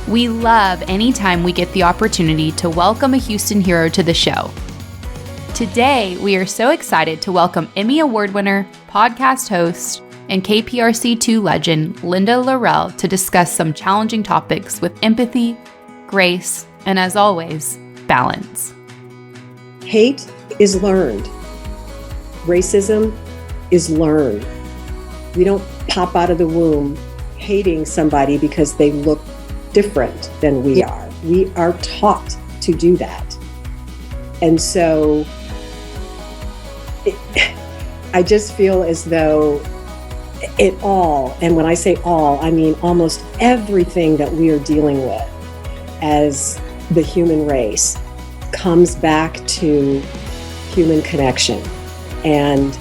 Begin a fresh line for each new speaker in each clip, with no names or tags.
We love anytime we get the opportunity to welcome a Houston hero to the show. Today, we are so excited to welcome Emmy Award winner, podcast host, and KPRC-2 legend Linda Lorelle to discuss some challenging topics with empathy, grace, and as always, balance.
Hate is learned. Racism is learned. We don't pop out of the womb hating somebody because they look different than we are. We are taught to do that. And so I just feel as though it all, and when I say all, I mean almost everything that we are dealing with as the human race comes back to human connection and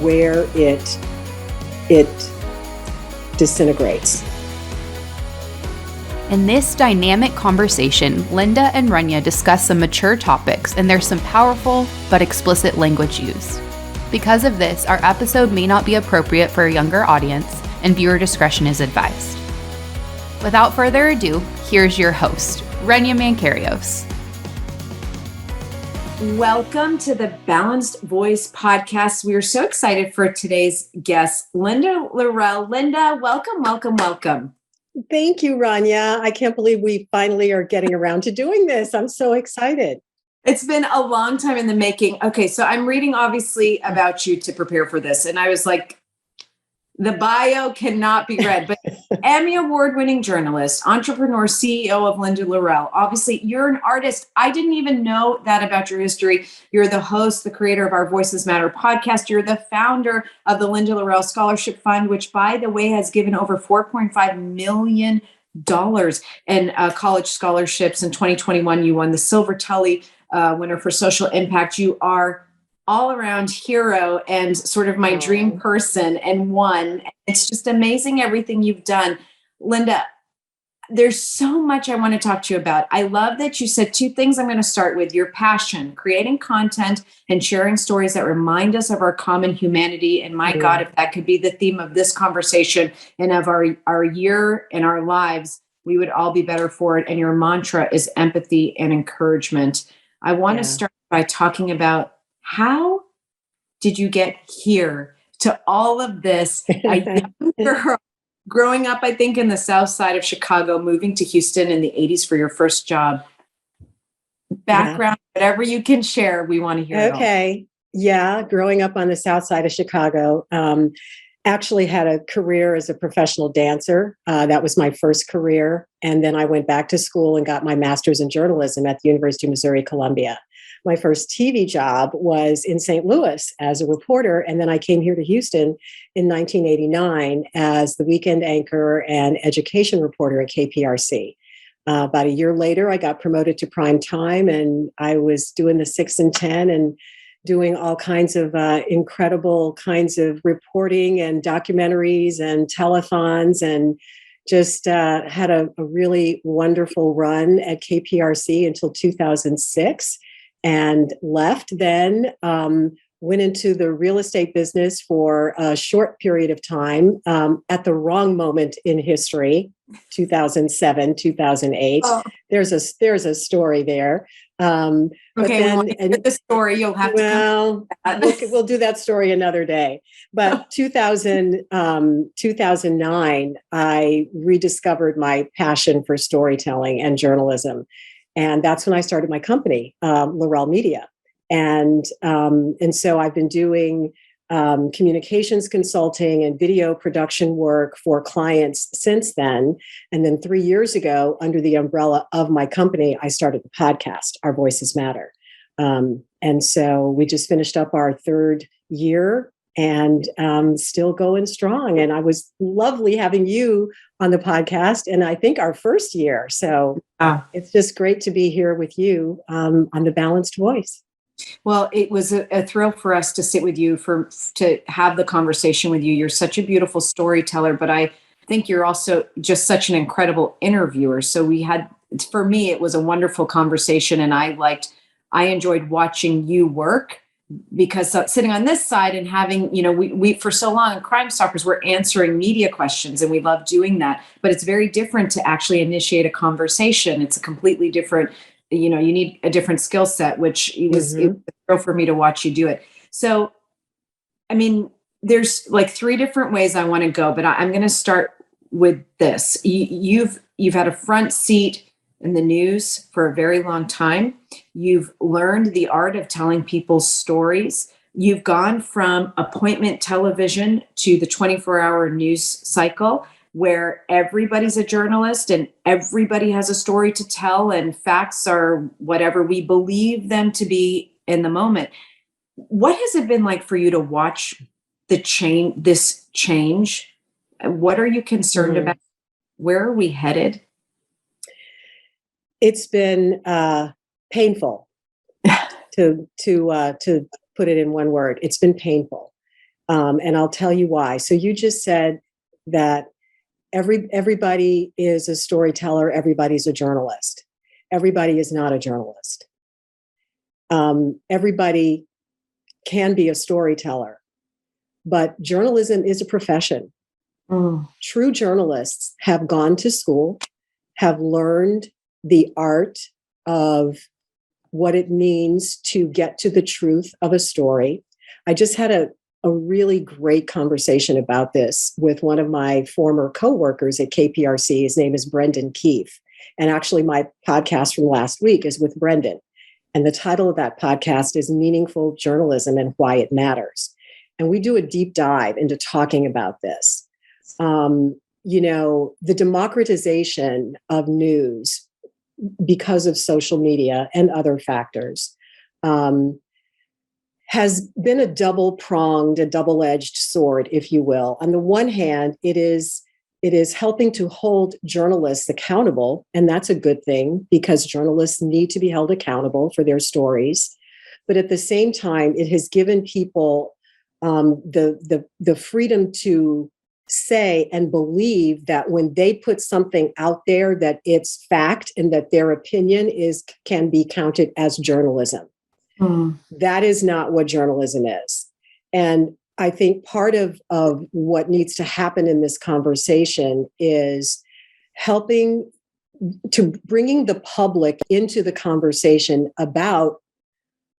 where it disintegrates.
In this dynamic conversation, Linda and Rania discuss some mature topics, and there's some powerful but explicit language used. Because of this, our episode may not be appropriate for a younger audience, and viewer discretion is advised. Without further ado, here's your host, Rania Mancarios.
Welcome to the Balanced Voice podcast. We are so excited for today's guest, Linda Lorelle. Linda, welcome.
Thank you, Rania. I can't believe we finally are getting around to doing this. I'm so excited.
It's been a long time in the making. Okay, so I'm reading obviously about you to prepare for this. And I was like, the bio cannot be read, but Emmy Award winning journalist, entrepreneur, CEO of Linda Lorelle. Obviously, you're an artist. I didn't even know that about your history. You're the host, the creator of our Voices Matter podcast. You're the founder of the Linda Lorelle Scholarship Fund, which, by the way, has given over $4.5 million in college scholarships. In 2021, you won the Silver Tully winner for social impact. You are all-around hero and sort of my dream person and one. It's just amazing everything you've done. Linda, there's so much I want to talk to you about. I love that you said two things. I'm going to start with your passion, creating content and sharing stories that remind us of our common humanity. And my God, if that could be the theme of this conversation and of our year and our lives, we would all be better for it. And your mantra is empathy and encouragement. I want to start by talking about how did you get here to all of this? A young girl growing up, I think, in the south side of Chicago, moving to Houston in the 80s for your first job. Background, whatever you can share, we want to hear it all.
Okay. Yeah, growing up on the south side of Chicago, actually had a career as a professional dancer. That was my first career. And then I went back to school and got my master's in journalism at the University of Missouri, Columbia. My first TV job was in St. Louis as a reporter. And then I came here to Houston in 1989 as the weekend anchor and education reporter at KPRC. About a year later, I got promoted to prime time, and I was doing the 6 and 10 and doing all kinds of incredible kinds of reporting and documentaries and telethons, and just had a really wonderful run at KPRC until 2006. And left then, went into the real estate business for a short period of time at the wrong moment in history, 2007, 2008. Oh. There's a story there.
Okay, then, and the story you'll have to
we'll do that story another day. But 2009, I rediscovered my passion for storytelling and journalism. And that's when I started my company, Lorelle Media. And so I've been doing communications consulting and video production work for clients since then. And then 3 years ago, under the umbrella of my company, I started the podcast, Our Voices Matter. And so we just finished up our third year and still going strong. And I was lovely having you on the podcast, and I think our first year. So it's just great to be here with you on the Balanced Voice.
Well, it was a thrill for us to sit with you, to have the conversation with you. You're such a beautiful storyteller, but I think you're also just such an incredible interviewer. So for me, it was a wonderful conversation, and I enjoyed watching you work because sitting on this side and having, we for so long in Crime Stoppers, we're answering media questions and we love doing that, but it's very different to actually initiate a conversation. It's a completely different, you need a different skill set, which it was a thrill for me to watch you do it. So, I mean, there's like 3 different ways I want to go, but I'm going to start with this. You've had a front seat in the news for a very long time. You've learned the art of telling people's stories. You've gone from appointment television to the 24-hour news cycle where everybody's a journalist and everybody has a story to tell and facts are whatever we believe them to be in the moment. What has it been like for you to watch this change? What are you concerned about? Where are we headed?
It's been painful to put it in one word. It's been painful. And I'll tell you why. So you just said that everybody is a storyteller. Everybody's a journalist. Everybody is not a journalist. Everybody can be a storyteller, but journalism is a profession. True journalists have gone to school, have learned the art of what it means to get to the truth of a story. I just had a really great conversation about this with one of my former coworkers at KPRC. His name is Brendan Keefe. And actually my podcast from last week is with Brendan. And the title of that podcast is Meaningful Journalism and Why It Matters. And we do a deep dive into talking about this. The democratization of news because of social media and other factors has been a double-edged sword, if you will. On the one hand, it is helping to hold journalists accountable, and that's a good thing because journalists need to be held accountable for their stories. But at the same time, it has given people the freedom to say and believe that when they put something out there that it's fact and that their opinion can be counted as journalism. That is not what journalism is. And I think part of what needs to happen in this conversation is bringing the public into the conversation about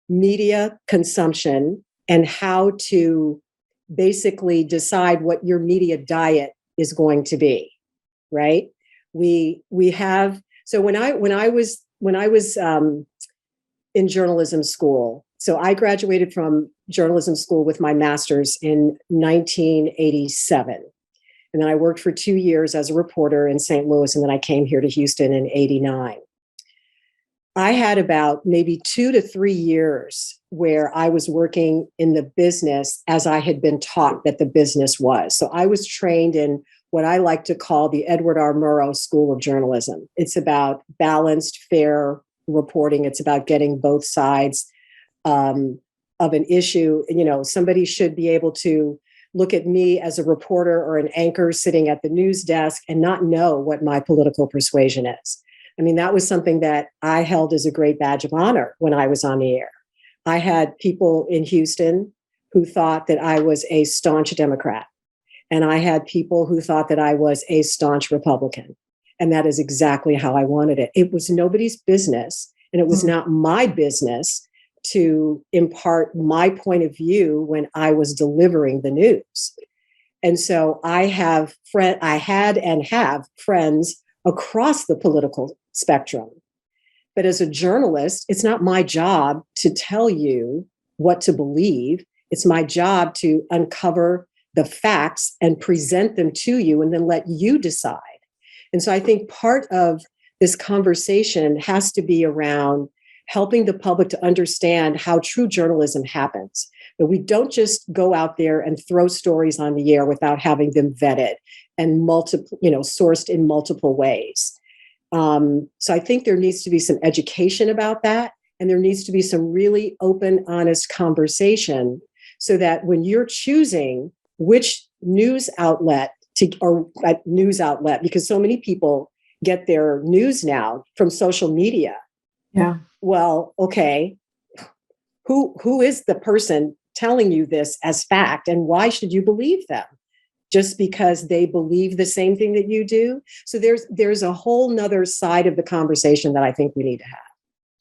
media consumption and how to basically decide what your media diet is going to be, right? We have, so when I was in journalism school, so I graduated from journalism school with my master's in 1987. And then I worked for 2 years as a reporter in St. Louis. And then I came here to Houston in 89. I had about maybe 2 to 3 years where I was working in the business as I had been taught that the business was. So I was trained in what I like to call the Edward R. Murrow School of Journalism. It's about balanced, fair reporting. It's about getting both sides of an issue. Somebody should be able to look at me as a reporter or an anchor sitting at the news desk and not know what my political persuasion is. I mean, that was something that I held as a great badge of honor when I was on the air. I had people in Houston who thought that I was a staunch Democrat. And I had people who thought that I was a staunch Republican. And that is exactly how I wanted it. It was nobody's business. And it was not my business to impart my point of view when I was delivering the news. And so I had and have friends across the political spectrum. But as a journalist, it's not my job to tell you what to believe. It's my job to uncover the facts and present them to you and then let you decide. And so I think part of this conversation has to be around helping the public to understand how true journalism happens. That we don't just go out there and throw stories on the air without having them vetted and sourced in multiple ways. So I think there needs to be some education about that. And there needs to be some really open, honest conversation so that when you're choosing which news outlet because so many people get their news now from social media.
Yeah.
Well, okay, who is the person telling you this as fact, and why should you believe them? Just because they believe the same thing that you do. So there's a whole nother side of the conversation that I think we need to have.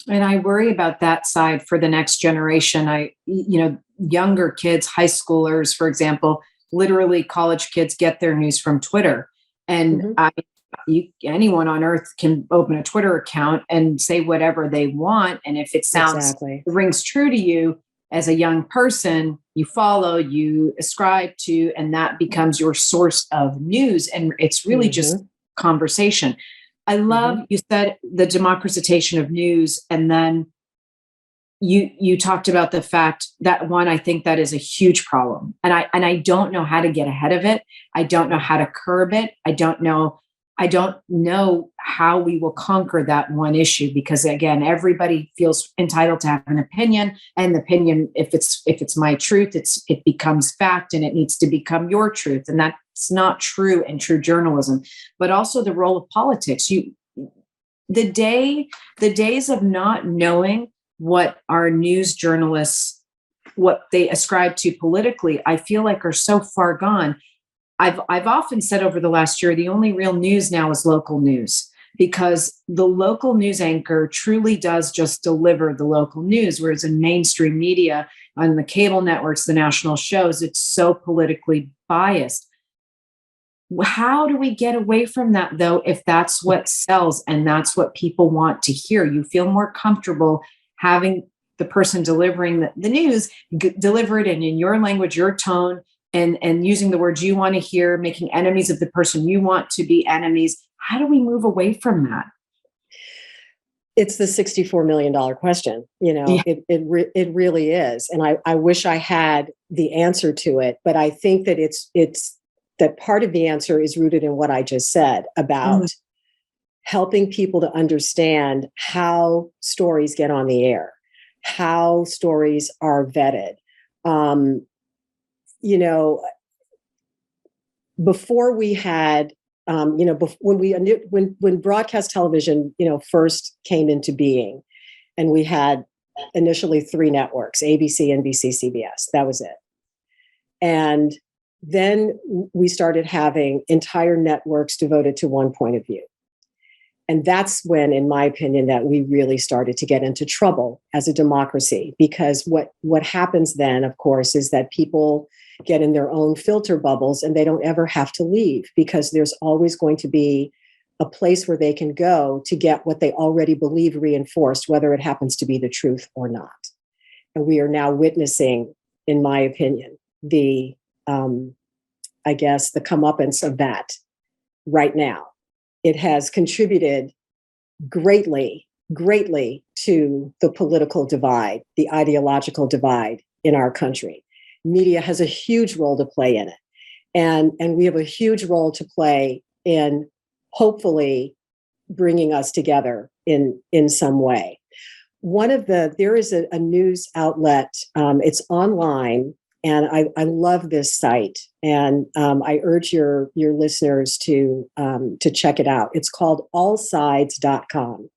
And I worry about that side for the next generation. Younger kids, high schoolers, for example, literally college kids get their news from Twitter. And anyone on earth can open a Twitter account and say whatever they want. And if it rings true to you as a young person, you follow, you ascribe to, and that becomes your source of news. And it's really just conversation. I love, you said the democratization of news. And then you talked about the fact that I think that is a huge problem. And I don't know how to get ahead of it. I don't know how to curb it. I don't know how we will conquer that one issue, because again, everybody feels entitled to have an opinion, and the opinion, if it's my truth, it becomes fact, and it needs to become your truth. And that's not true in true journalism. But also the role of politics. The days of not knowing what our news journalists, what they ascribe to politically, I feel like are so far gone. I've often said over the last year, the only real news now is local news, because the local news anchor truly does just deliver the local news, whereas in mainstream media, on the cable networks, the national shows, it's so politically biased. How do we get away from that, though, if that's what sells and that's what people want to hear? You feel more comfortable having the person delivering the news deliver it in your language, your tone, and using the words you want to hear, making enemies of the person you want to be enemies. How do we move away from that?
It's the $64 million question. It really is. And I wish I had the answer to it, but I think that it's that part of the answer is rooted in what I just said about helping people to understand how stories get on the air, how stories are vetted. Before we had, when broadcast television, first came into being, and we had initially 3 networks, ABC, NBC, CBS, that was it. And then we started having entire networks devoted to one point of view. And that's when, in my opinion, that we really started to get into trouble as a democracy, because what happens then, of course, is that people get in their own filter bubbles and they don't ever have to leave, because there's always going to be a place where they can go to get what they already believe reinforced, whether it happens to be the truth or not. And we are now witnessing, in my opinion, the comeuppance of that right now. It has contributed greatly to the political divide, the ideological divide in our country. Media has a huge role to play in it. And we have a huge role to play in hopefully bringing us together in some way. There is a news outlet, it's online, and I love this site, and I urge your listeners to check it out. It's called allsides.com,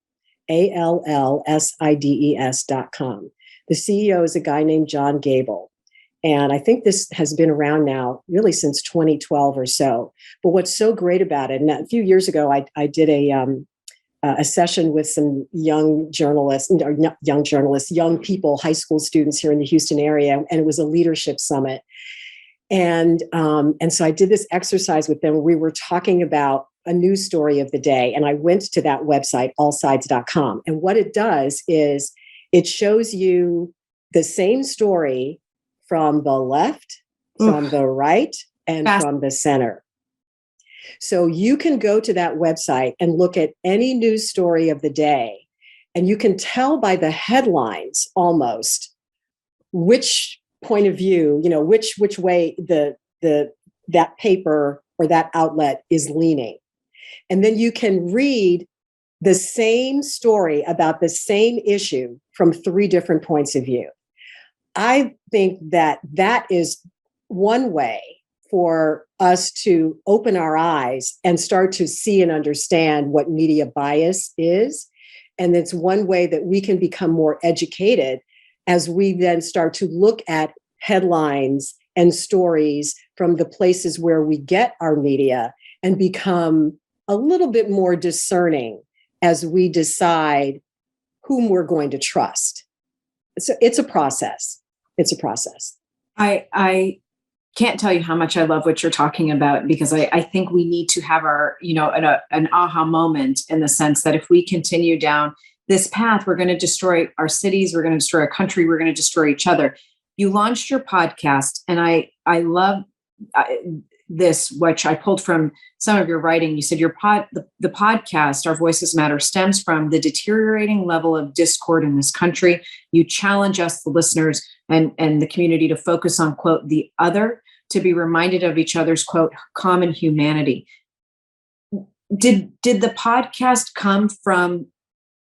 ALLSIDES.com. The CEO is a guy named John Gable, and I think this has been around now really since 2012 or so. But what's so great about it, and a few years ago, I did a session with some young people, high school students here in the Houston area, and it was a leadership summit. And so I did this exercise with them where we were talking about a news story of the day. And I went to that website, allsides.com. And what it does is it shows you the same story from the left, from the right, and from the center. So you can go to that website and look at any news story of the day, and you can tell by the headlines almost which point of view, which way that paper or that outlet is leaning. And then you can read the same story about the same issue from 3 different points of view. I think that is one way for us to open our eyes and start to see and understand what media bias is. And it's one way that we can become more educated as we then start to look at headlines and stories from the places where we get our media and become a little bit more discerning as we decide whom we're going to trust. So it's a process. It's a process.
I can't tell you how much I love what you're talking about, because I think we need to have our, an aha moment, in the sense that if we continue down this path, we're going to destroy our cities, we're going to destroy our country, we're going to destroy each other. You launched your podcast, and I love this, which I pulled from some of your writing. You said the podcast, Our Voices Matter, stems from the deteriorating level of discord in this country. You challenge us, the listeners and the community, to focus on, quote, the other, to be reminded of each other's, quote, common humanity. Did the podcast come from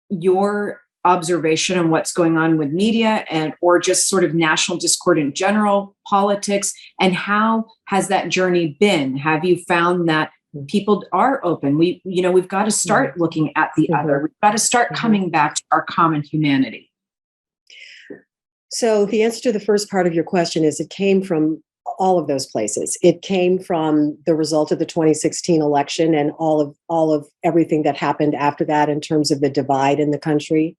your observation on what's going on with media, or just sort of national discord in general, politics? And how has that journey been? Have you found that people are open? We've got to start looking at the other. We've got to start coming back to our common humanity.
So the answer to the first part of your question is it came from all of those places. It came from the result of the 2016 election and all of everything that happened after that in terms of the divide in the country.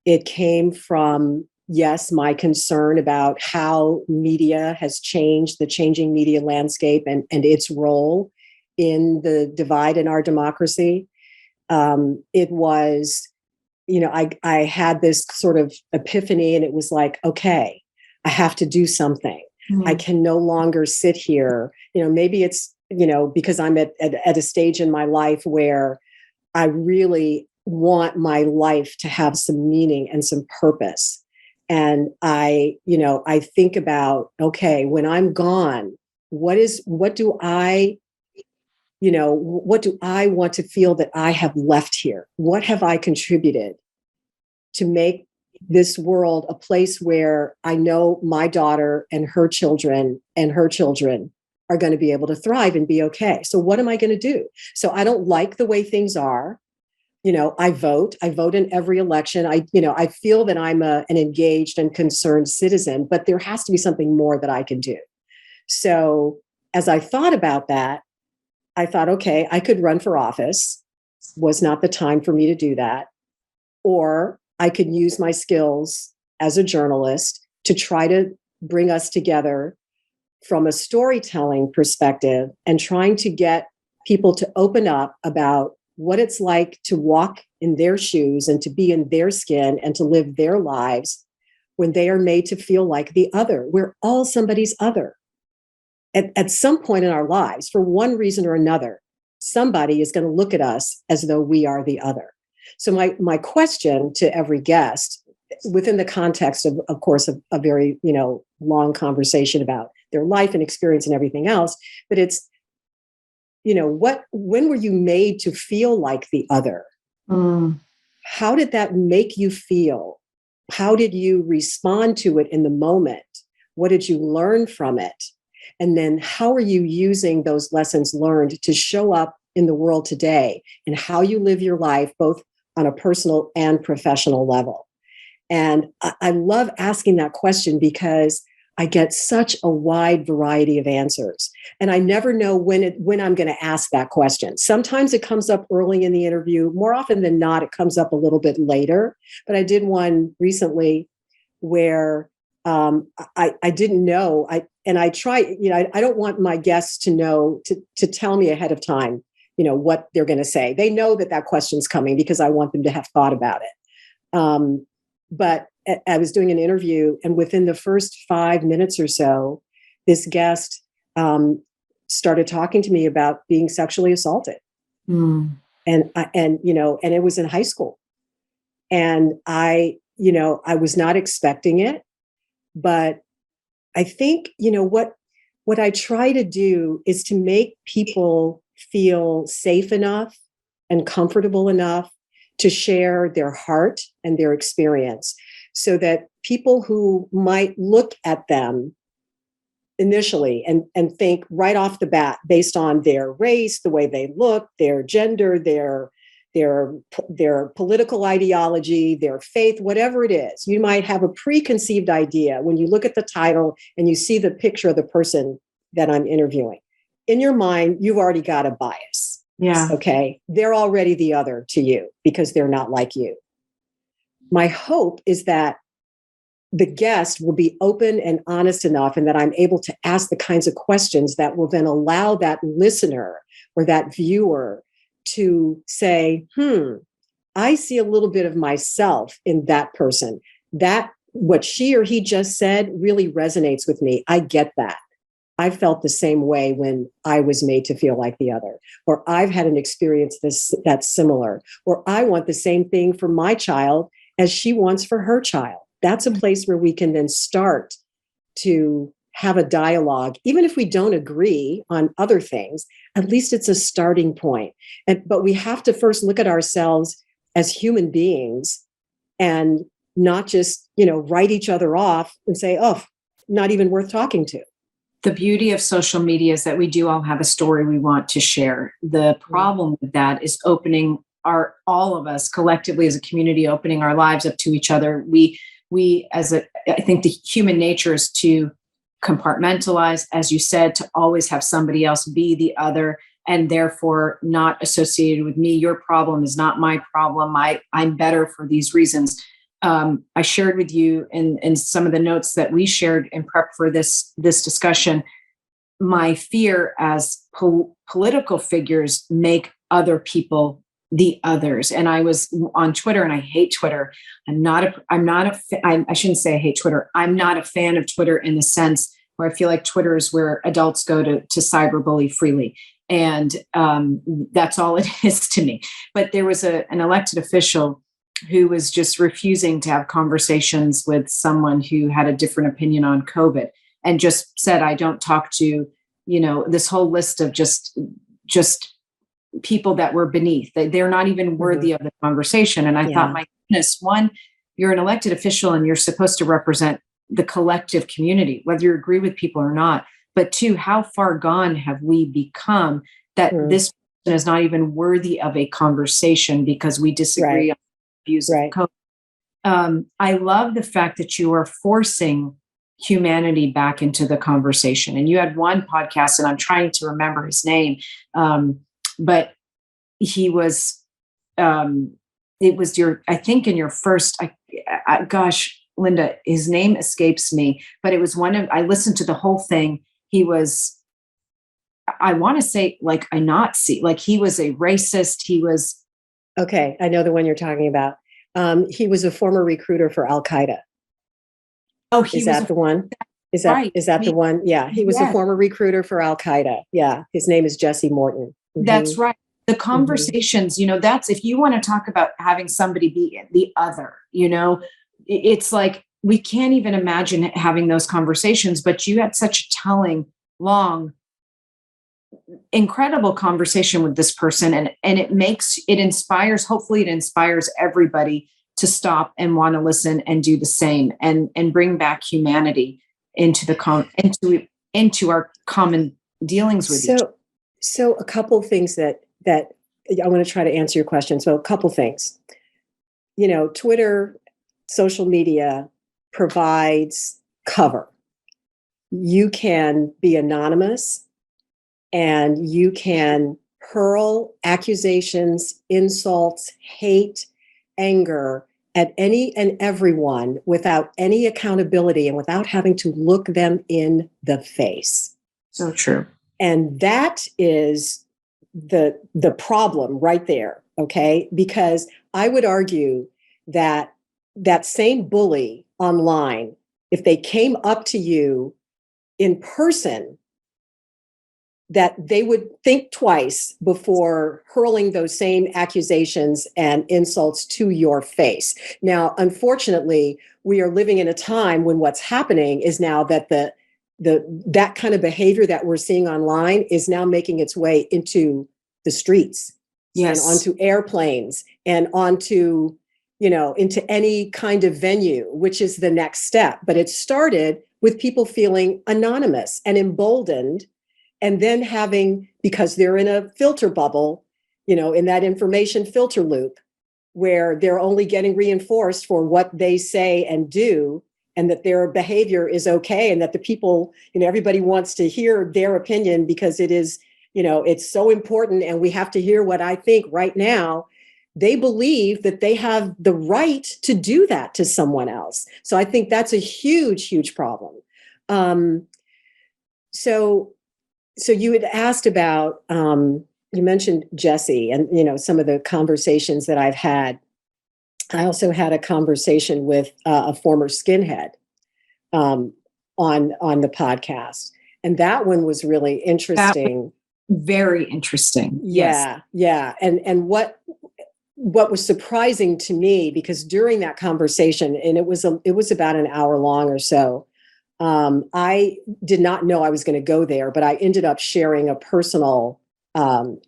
It came from, yes, my concern about how media has changed, the changing media landscape and its role in the divide in our democracy. It was, I had this sort of epiphany, and it was like, okay, I have to do something. Mm-hmm. I can no longer sit here. Maybe it's, because I'm at a stage in my life where I really want my life to have some meaning and some purpose. And I think about, okay, when I'm gone, what do I want to feel that I have left here? What have I contributed to make this world a place where I know my daughter and her children are going to be able to thrive and be okay? So what am I going to do? So I don't like the way things are. I vote in every election. I feel that I'm an engaged and concerned citizen, but there has to be something more that I can do. So as I thought about that, I thought, okay, I could run for office. Was not the time for me to do that. Or I could use my skills as a journalist to try to bring us together from a storytelling perspective and trying to get people to open up about what it's like to walk in their shoes and to be in their skin and to live their lives when they are made to feel like the other. We're all somebody's other. At some point in our lives, for one reason or another, somebody is going to look at us as though we are the other. So my question to every guest, within the context of course, a very, long conversation about their life and experience and everything else, but it's, when were you made to feel like the other? How did that make you feel? How did you respond to it in the moment? What did you learn from it? And then how are you using those lessons learned to show up in the world today and how you live your life, both on a personal and professional level? And I love asking that question because I get such a wide variety of answers. And I never know when I'm going to ask that question. Sometimes it comes up early in the interview. More often than not, it comes up a little bit later. But I did one recently where I didn't know. I try, I don't want my guests to know, to tell me ahead of time, what they're going to say. They know that question's coming because I want them to have thought about it. But I was doing an interview, and within the first 5 minutes or so, this guest started talking to me about being sexually assaulted. And it was in high school. And I was not expecting it, but I think, what I try to do is to make people feel safe enough and comfortable enough to share their heart and their experience, so that people who might look at them initially and think right off the bat, based on their race, the way they look, their gender, their their political ideology, their faith, whatever it is. You might have a preconceived idea when you look at the title and you see the picture of the person that I'm interviewing. In your mind, you've already got a bias.
Yeah.
Okay. They're already the other to you because they're not like you. My hope is that the guest will be open and honest enough, and that I'm able to ask the kinds of questions that will then allow that listener or that viewer to say, I see a little bit of myself in that person. That what she or he just said really resonates with me. I get that. I felt the same way when I was made to feel like the other, or I've had an experience that's similar, or I want the same thing for my child as she wants for her child. That's a place where we can then start to have a dialogue. Even if we don't agree on other things, at least it's a starting point. But we have to first look at ourselves as human beings and not just, write each other off and say, oh, not even worth talking to.
The beauty of social media is that we do all have a story we want to share. The problem with that is opening all of us collectively as a community, opening our lives up to each other. I think the human nature is to compartmentalize, as you said, to always have somebody else be the other, and therefore not associated with me. Your problem is not my problem. I'm better for these reasons. I shared with you in some of the notes that we shared in prep for this discussion, my fear as political figures make other people the others. And I was on Twitter, and I hate Twitter. I shouldn't say I hate Twitter. I'm not a fan of Twitter in the sense where I feel like Twitter is where adults go to cyberbully freely. And that's all it is to me. But there was an elected official who was just refusing to have conversations with someone who had a different opinion on COVID, and just said, I don't talk to, this whole list of just people that were beneath. They're not even worthy of the conversation. And I thought, my goodness, one, you're an elected official and you're supposed to represent the collective community, whether you agree with people or not. But two, how far gone have we become that this person is not even worthy of a conversation because we disagree on views of COVID. I love the fact that you are forcing humanity back into the conversation. And you had one podcast, and I'm trying to remember his name, but he was, it was I think in your first, gosh, Linda, his name escapes me, but it was I listened to the whole thing. He was, I want to say like a Nazi, like he was a racist. He was.
Okay. I know the one you're talking about. He was a former recruiter for Al-Qaeda.
Oh,
is that the one? Is that the one? Yeah. He was a former recruiter for Al-Qaeda. Yeah. His name is Jesse Morton. Mm-hmm.
That's right. The conversations, that's, if you want to talk about having somebody be the other, it's like, we can't even imagine having those conversations, but you had such a telling, long, incredible conversation with this person. And it inspires, hopefully it inspires everybody to stop and want to listen and do the same and bring back humanity into into our common dealings with each other.
So a couple of things that I want to try to answer your question. So a couple things, Twitter, social media provides cover. You can be anonymous and you can hurl accusations, insults, hate, anger at any and everyone without any accountability and without having to look them in the face.
So true.
And that is the problem right there, okay? Because I would argue that same bully online, if they came up to you in person, that they would think twice before hurling those same accusations and insults to your face. Now, unfortunately, we are living in a time when what's happening is now that that kind of behavior that we're seeing online is now making its way into the streets, and onto airplanes and onto, into any kind of venue, which is the next step. But it started with people feeling anonymous and emboldened, and then having, because they're in a filter bubble, in that information filter loop where they're only getting reinforced for what they say and do, and that their behavior is okay, and that the people, everybody wants to hear their opinion because it is, it's so important and we have to hear what I think right now. They believe that they have the right to do that to someone else. So I think that's a huge, huge problem. So you had asked about, you mentioned Jesse and, some of the conversations that I've had. I also had a conversation with a former skinhead on the podcast. And that one was really interesting.
Very interesting.
Yeah. Yeah. And what was surprising to me, because during that conversation, and it was about an hour long or so, I did not know I was going to go there, but I ended up sharing a personal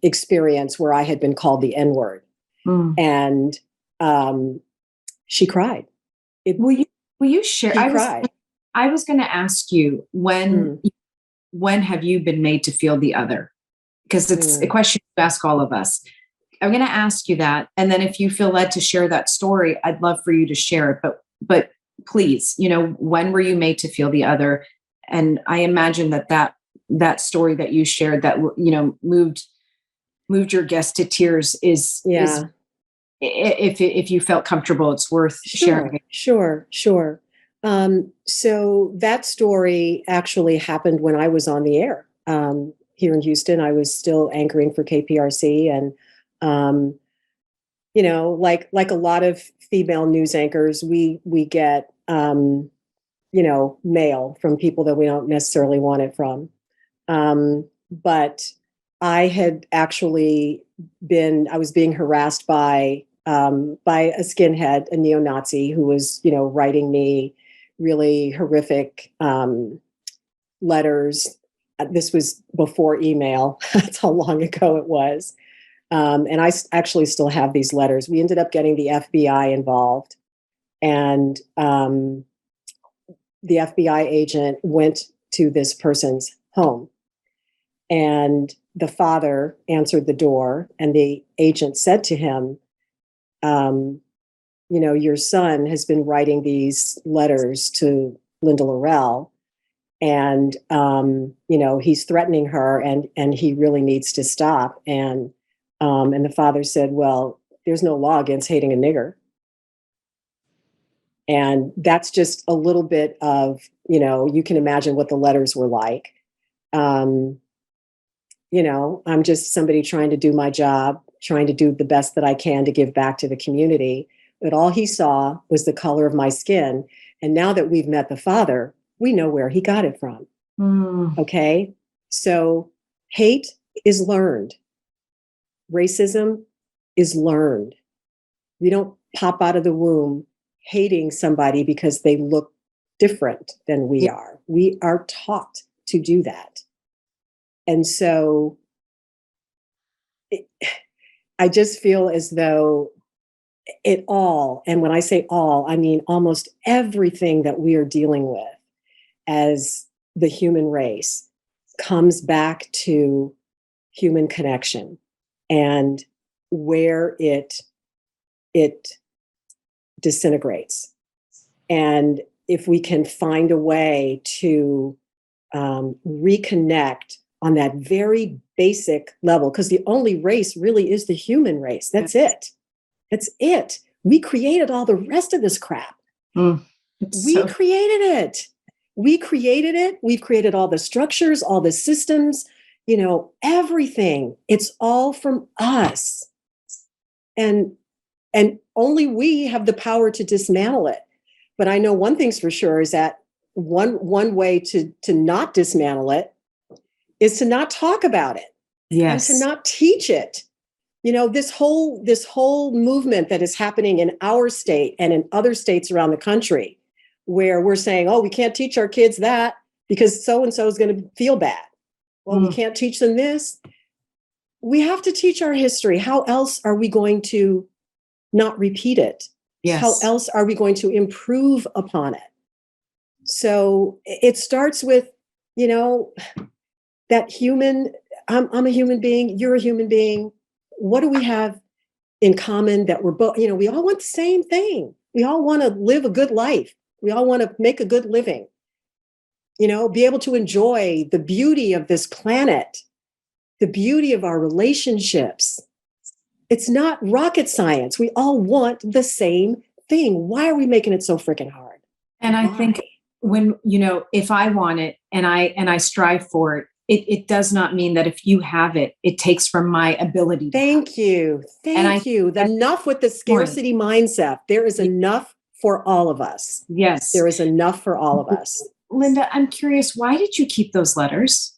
experience where I had been called the N-word. And she cried.
Will you share? I was going to ask you, when have you been made to feel the other? Because it's a question you ask all of us. I'm going to ask you that. And then if you feel led to share that story, I'd love for you to share it. But please, when were you made to feel the other? And I imagine that story that you shared that, moved your guest to tears is if you felt comfortable, it's worth sharing.
Sure. So that story actually happened when I was on the air here in Houston. I was still anchoring for KPRC, and like a lot of female news anchors, we get mail from people that we don't necessarily want it from. But I had actually I was being harassed by a skinhead, a neo-Nazi, who was, writing me really horrific letters. This was before email. That's how long ago it was. And I actually still have these letters. We ended up getting the FBI involved, and the FBI agent went to this person's home, and the father answered the door, and the agent said to him, your son has been writing these letters to Linda Lorelle, and, he's threatening her, and he really needs to stop. And the father said, well, there's no law against hating a nigger. And that's just a little bit of, you can imagine what the letters were like. I'm just somebody trying to do my job, trying to do the best that I can to give back to the community. But all he saw was the color of my skin. And now that we've met the father, we know where he got it from. Okay. So hate is learned. Racism is learned. We don't pop out of the womb hating somebody because they look different than we are. We are taught to do that. And so I just feel as though it all, and when I say all, I mean almost everything that we are dealing with as the human race comes back to human connection and where it disintegrates. And if we can find a way to reconnect on that very basic level, because the only race really is the human race. That's it. That's it. We created all the rest of this crap. Created it. We created it. We've created all the structures, all the systems, everything. It's all from us. And only we have the power to dismantle it. But I know one thing's for sure is that one way to not dismantle it is to not talk about it. Yes. And to not teach it. This whole movement that is happening in our state and in other states around the country, where we're saying, oh, we can't teach our kids that because so-and-so is going to feel bad. Well, we can't teach them this. We have to teach our history. How else are we going to not repeat it? Yes. How else are we going to improve upon it? So it starts with, that human, I'm a human being, you're a human being. what do we have in common that we're both, we all want the same thing. We all want to live a good life. We all want to make a good living, be able to enjoy the beauty of this planet, the beauty of our relationships. It's not rocket science. We all want the same thing. Why are we making it so freaking hard?
And I think when, if I want it and I strive for it, it does not mean that if you have it, it takes from my ability.
Thank you. Thank you. Enough with the scarcity mindset. There is enough for all of us.
Yes.
There is enough for all of us.
Linda, I'm curious, why did you keep those letters?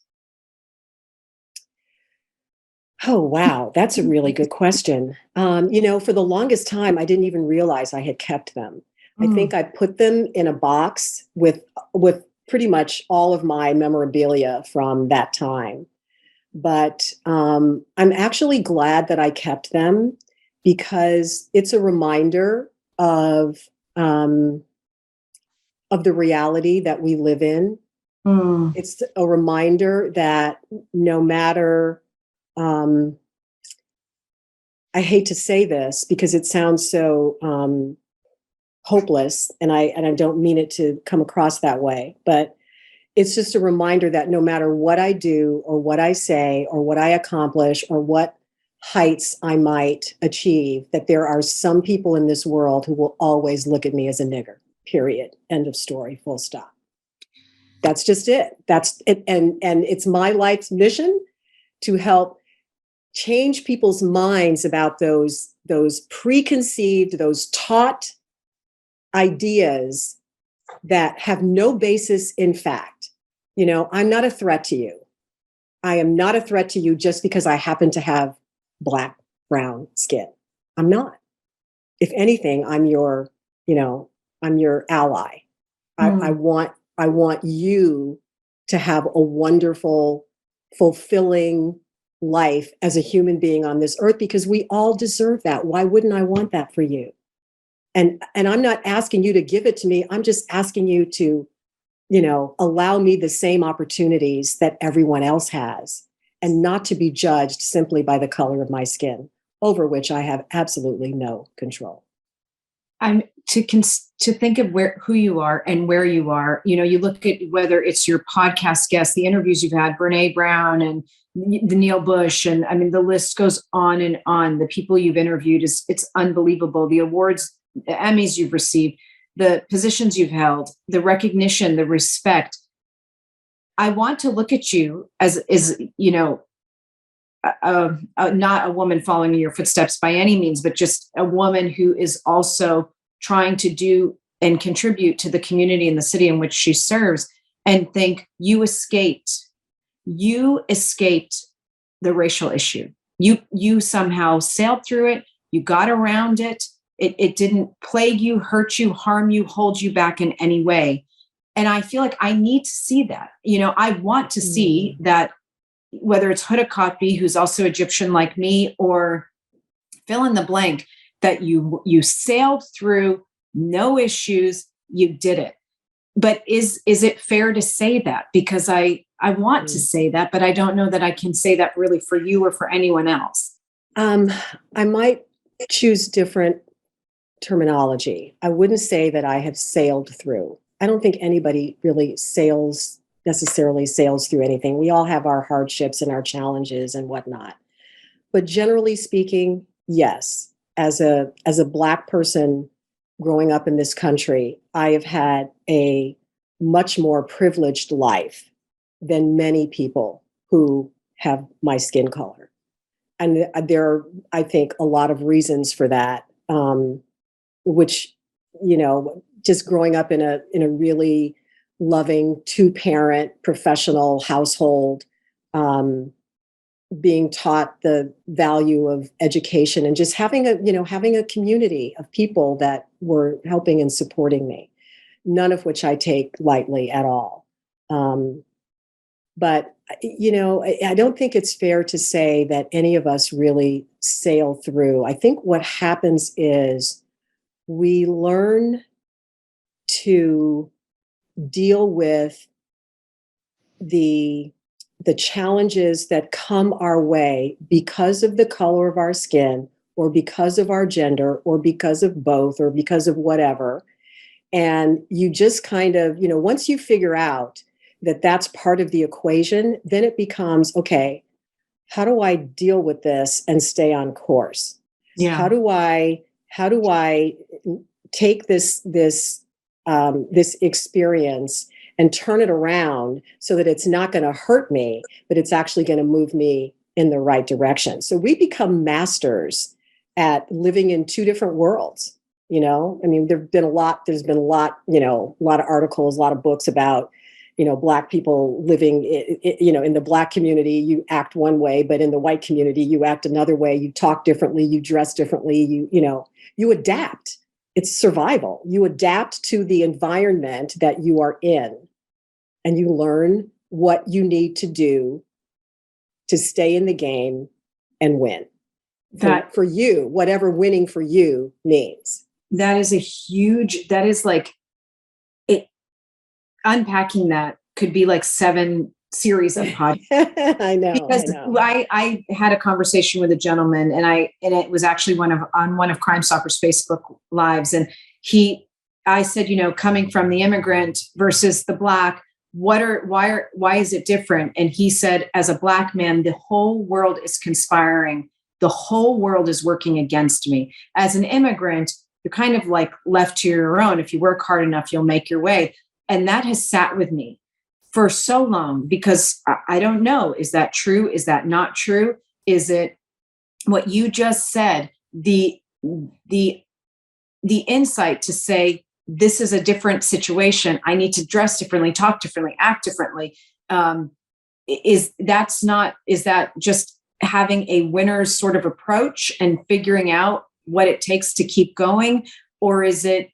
Oh, wow. That's a really good question. For the longest time, I didn't even realize I had kept them. I think I put them in a box with pretty much all of my memorabilia from that time. But I'm actually glad that I kept them because it's a reminder of the reality that we live in. It's a reminder that no matter, I hate to say this because it sounds so hopeless, and I don't mean it to come across that way, but it's just a reminder that no matter what I do or what I say or what I accomplish or what heights I might achieve, that there are some people in this world who will always look at me as a nigger, period, end of story, full stop. That's just it. That's it. And it's my life's mission to help change people's minds about those preconceived, those taught ideas that have no basis in fact. I'm not a threat to you. I am not a threat to you just because I happen to have black, brown skin. I'm not. If anything, I'm your ally. I want you to have a wonderful, fulfilling life as a human being on this earth because we all deserve that. Why wouldn't I want that for you? And I'm not asking you to give it to me. I'm just asking you to, allow me the same opportunities that everyone else has and not to be judged simply by the color of my skin, over which I have absolutely no control.
I'm to think of who you are and where you are. You look at whether it's your podcast guests, the interviews you've had, Brene Brown and the Neil Bush, and I mean the list goes on and on. The people you've interviewed it's unbelievable. The awards, the Emmys you've received, the positions you've held, the recognition, the respect. I want to look at you as not a woman following in your footsteps by any means, but just a woman who is also trying to do and contribute to the community and the city in which she serves, and think you escaped the racial issue. You somehow sailed through it. You got around it. It didn't plague you, hurt you, harm you, hold you back in any way. And I feel like I need to see that. I want to see that, whether it's Huda Katbi, who's also Egyptian like me, or fill in the blank, that you sailed through, no issues, you did it. But is it fair to say that? Because I want to say that, but I don't know that I can say that really for you or for anyone else.
I might choose different terminology. I wouldn't say that I have sailed through. I don't think anybody really necessarily sails through anything. We all have our hardships and our challenges and whatnot. But generally speaking, yes, as a Black person growing up in this country, I have had a much more privileged life than many people who have my skin color. And there are, I think, a lot of reasons for that, which, just growing up in a really loving two-parent professional household, being taught the value of education and just having a community of people that were helping and supporting me, none of which I take lightly at all. But, I don't think it's fair to say that any of us really sail through. I think what happens is we learn to deal with the the challenges that come our way because of the color of our skin, or because of our gender, or because of both, or because of whatever. And you just kind of, once you figure out that that's part of the equation, then it becomes, okay, how do I deal with this and stay on course?
Yeah.
How do I take this experience and turn it around so that it's not going to hurt me, but it's actually going to move me in the right direction? So we become masters at living in two different worlds. I mean, there's been a lot, a lot of articles, a lot of books about, Black people living, in the Black community, you act one way, but in the white community, you act another way. You talk differently, you dress differently, you adapt. It's survival. You adapt to the environment that you are in, and you learn what you need to do to stay in the game and win. That for you, whatever winning for you means.
That is like it. Unpacking that could be like 7 series of podcasts.
I know.
Because I had a conversation with a gentleman, and it was actually on one of Crime Stoppers Facebook lives. And I said, coming from the immigrant versus the Black, why is it different? And he said, as a Black man, the whole world is conspiring. The whole world is working against me. As an immigrant, you're kind of like left to your own. If you work hard enough, you'll make your way. And that has sat with me for so long, because I don't know, is that true? Is that not true? Is it what you just said? The insight to say, this is a different situation. I need to dress differently, talk differently, act differently. Is that just having a winner's sort of approach and figuring out what it takes to keep going? Or is it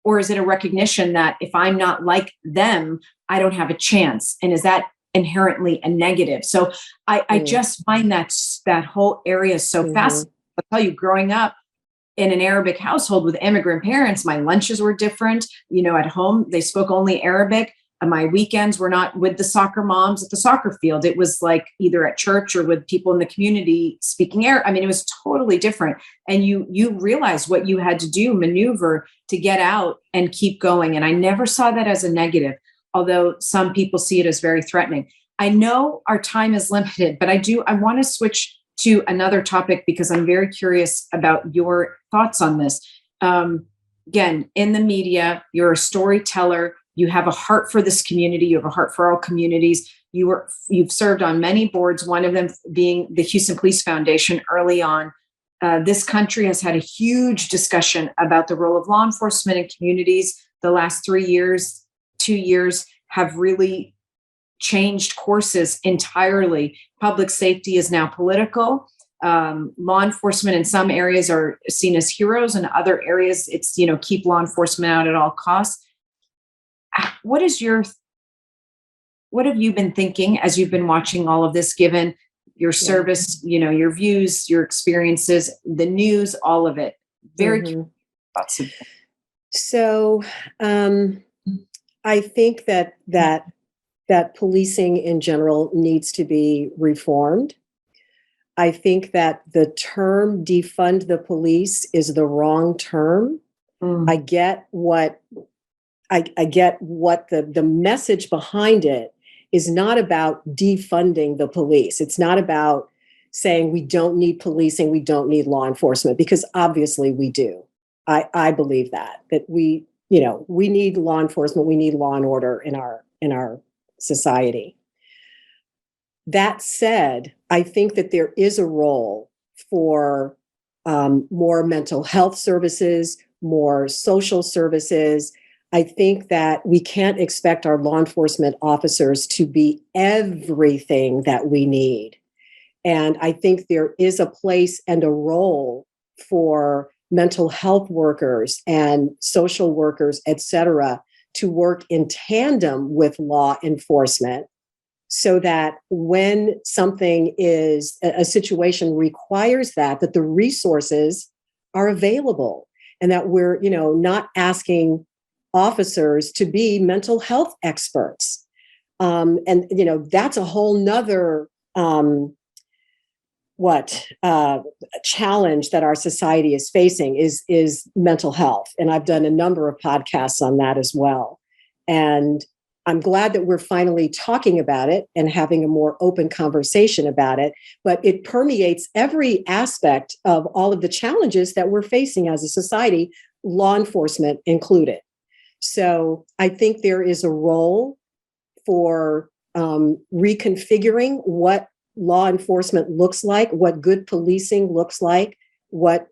a recognition that if I'm not like them, I don't have a chance? And is that inherently a negative? So I just find that whole area so fascinating. I'll tell you, growing up in an Arabic household with immigrant parents, my lunches were different. At home, they spoke only Arabic. My weekends were not with the soccer moms at the soccer field. It was like either at church or with people in the community speaking Arabic. I mean, it was totally different. And you realize what you had to do, maneuver to get out and keep going. And I never saw that as a negative, although some people see it as very threatening. I know our time is limited, but I want to switch to another topic because I'm very curious about your thoughts on this. Again, in the media, you're a storyteller. You have a heart for this community. You have a heart for all communities. You've served on many boards, one of them being the Houston Police Foundation early on. This country has had a huge discussion about the role of law enforcement in communities. The last 2 years have really changed courses entirely. Public safety is now political. Law enforcement in some areas are seen as heroes. In other areas, it's, keep law enforcement out at all costs. What have you been thinking as you've been watching all of this, given your service, your views, your experiences, the news, all of it? Very curious thoughts.
So I think that policing in general needs to be reformed. I think that the term defund the police is the wrong term. I get what the message behind it is not about defunding the police. It's not about saying we don't need policing, we don't need law enforcement, because obviously we do. I believe that we need law enforcement, we need law and order in our society. That said, I think that there is a role for more mental health services, more social services. I think that we can't expect our law enforcement officers to be everything that we need. And I think there is a place and a role for mental health workers and social workers, et cetera, to work in tandem with law enforcement so that when something is a situation requires that the resources are available and that we're, not asking officers to be mental health experts. And, that's a whole nother, challenge that our society is facing is mental health. And I've done a number of podcasts on that as well. And I'm glad that we're finally talking about it and having a more open conversation about it, but it permeates every aspect of all of the challenges that we're facing as a society, law enforcement included. So I think there is a role for reconfiguring what law enforcement looks like, what good policing looks like, what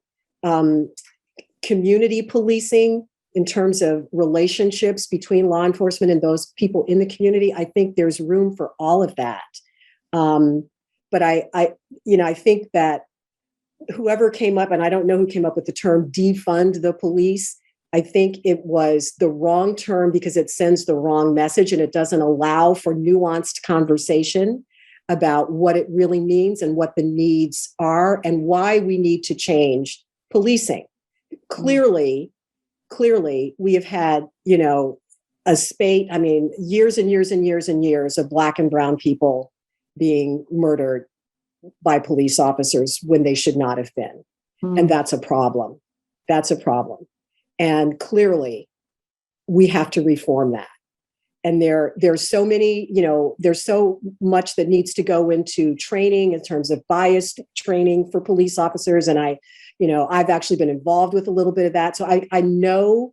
community policing in terms of relationships between law enforcement and those people in the community. I think there's room for all of that. But I think that whoever came up, and I don't know who came up with the term defund the police, I think it was the wrong term because it sends the wrong message and it doesn't allow for nuanced conversation about what it really means and what the needs are and why we need to change policing. Clearly, we have had, a spate, years and years and years and years of Black and brown people being murdered by police officers when they should not have been. And that's a problem. And clearly, we have to reform that. And there's so many, there's so much that needs to go into training in terms of bias training for police officers. And I've actually been involved with a little bit of that. So I know,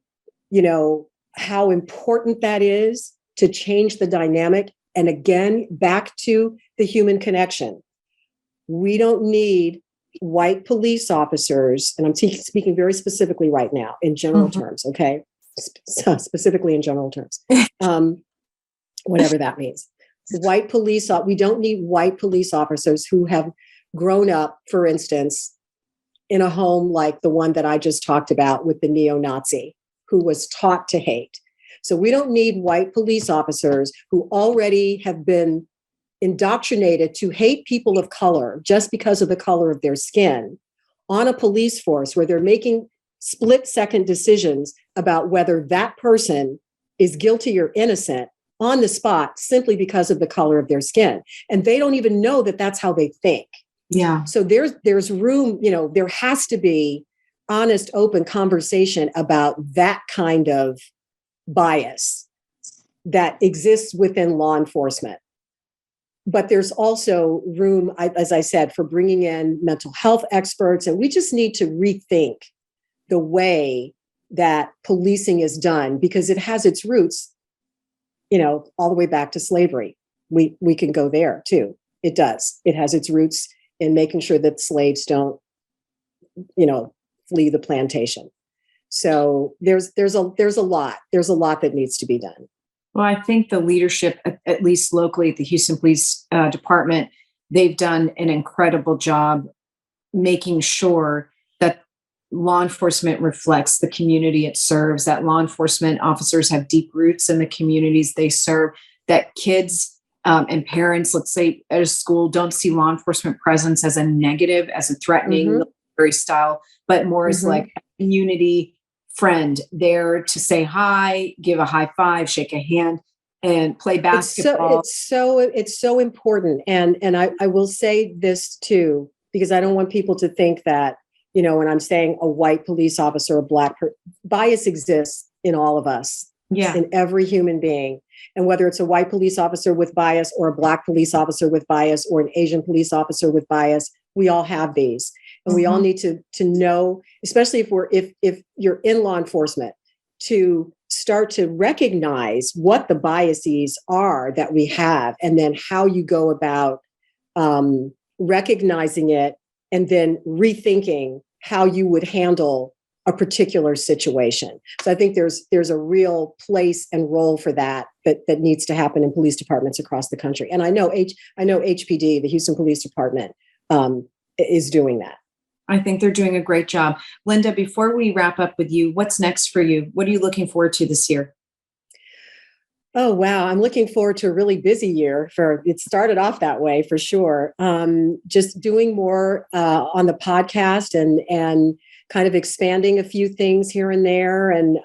how important that is to change the dynamic. And again, back to the human connection. We don't need white police officers, and I'm speaking very specifically right now in general terms, okay? Specifically in general terms, whatever that means. We don't need white police officers who have grown up, for instance, in a home like the one that I just talked about with the neo-Nazi, who was taught to hate. So we don't need white police officers who already have been indoctrinated to hate people of color just because of the color of their skin on a police force where they're making split-second decisions about whether that person is guilty or innocent on the spot simply because of the color of their skin. And they don't even know that that's how they think.
Yeah.
So there's room, there has to be honest, open conversation about that kind of bias that exists within law enforcement. But there's also room, as I said, for bringing in mental health experts. And we just need to rethink the way that policing is done because it has its roots, all the way back to slavery. We can go there too. It does. It has its roots in making sure that slaves don't, flee the plantation. So there's a lot that needs to be done.
Well, I think the leadership, at least locally at the Houston Police Department, they've done an incredible job making sure that law enforcement reflects the community it serves, that law enforcement officers have deep roots in the communities they serve, that kids and parents, let's say at a school, don't see law enforcement presence as a negative, as a threatening military style, but more as like a community friend there to say hi, give a high five, shake a hand, and play basketball.
It's so important. And I will say this too, because I don't want people to think that, when I'm saying a white police officer, a Black bias exists in all of us, in every human being. And whether it's a white police officer with bias or a Black police officer with bias or an Asian police officer with bias, we all have these. And we all need to know, especially if you're in law enforcement, to start to recognize what the biases are that we have, and then how you go about recognizing it, and then rethinking how you would handle a particular situation. So I think there's a real place and role for that needs to happen in police departments across the country. And I know HPD, the Houston Police Department, is doing that.
I think they're doing a great job. Linda, before we wrap up with you, what's next for you? What are you looking forward to this year?
Oh, wow. I'm looking forward to a really busy year. It started off that way for sure. Just doing more on the podcast and kind of expanding a few things here and there. And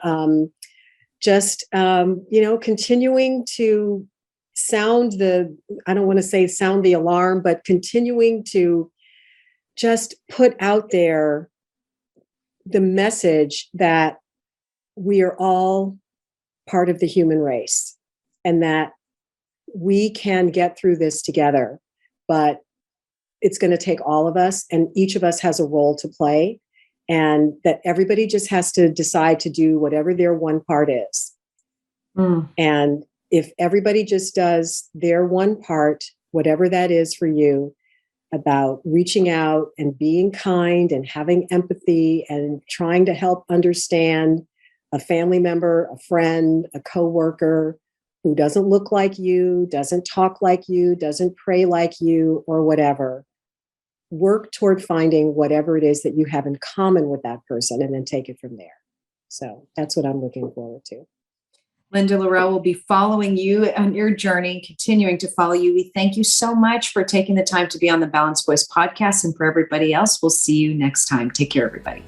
continuing to sound I don't want to say sound the alarm, but continuing to just put out there the message that we are all part of the human race and that we can get through this together, but it's going to take all of us, and each of us has a role to play, and that everybody just has to decide to do whatever their one part is. And if everybody just does their one part, whatever that is for you, about reaching out and being kind and having empathy and trying to help understand a family member, a friend, a coworker who doesn't look like you, doesn't talk like you, doesn't pray like you, or whatever, work toward finding whatever it is that you have in common with that person and then take it from there. So that's what I'm looking forward to.
Linda Lorelle will be following you on your journey, continuing to follow you. We thank you so much for taking the time to be on the Balanced Voice podcast. And for everybody else, we'll see you next time. Take care, everybody.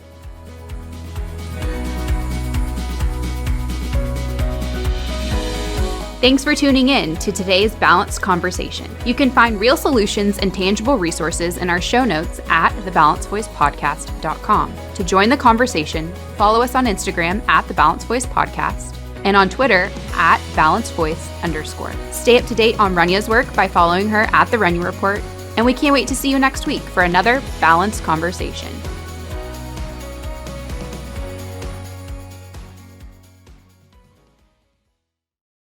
Thanks for tuning in to today's Balanced Conversation. You can find real solutions and tangible resources in our show notes at thebalancedvoicepodcast.com. To join the conversation, follow us on Instagram at The Balanced Voice Podcast and on Twitter at @BalancedVoice_. Stay up to date on Runya's work by following her at The Runya Report, and we can't wait to see you next week for another Balanced Conversation.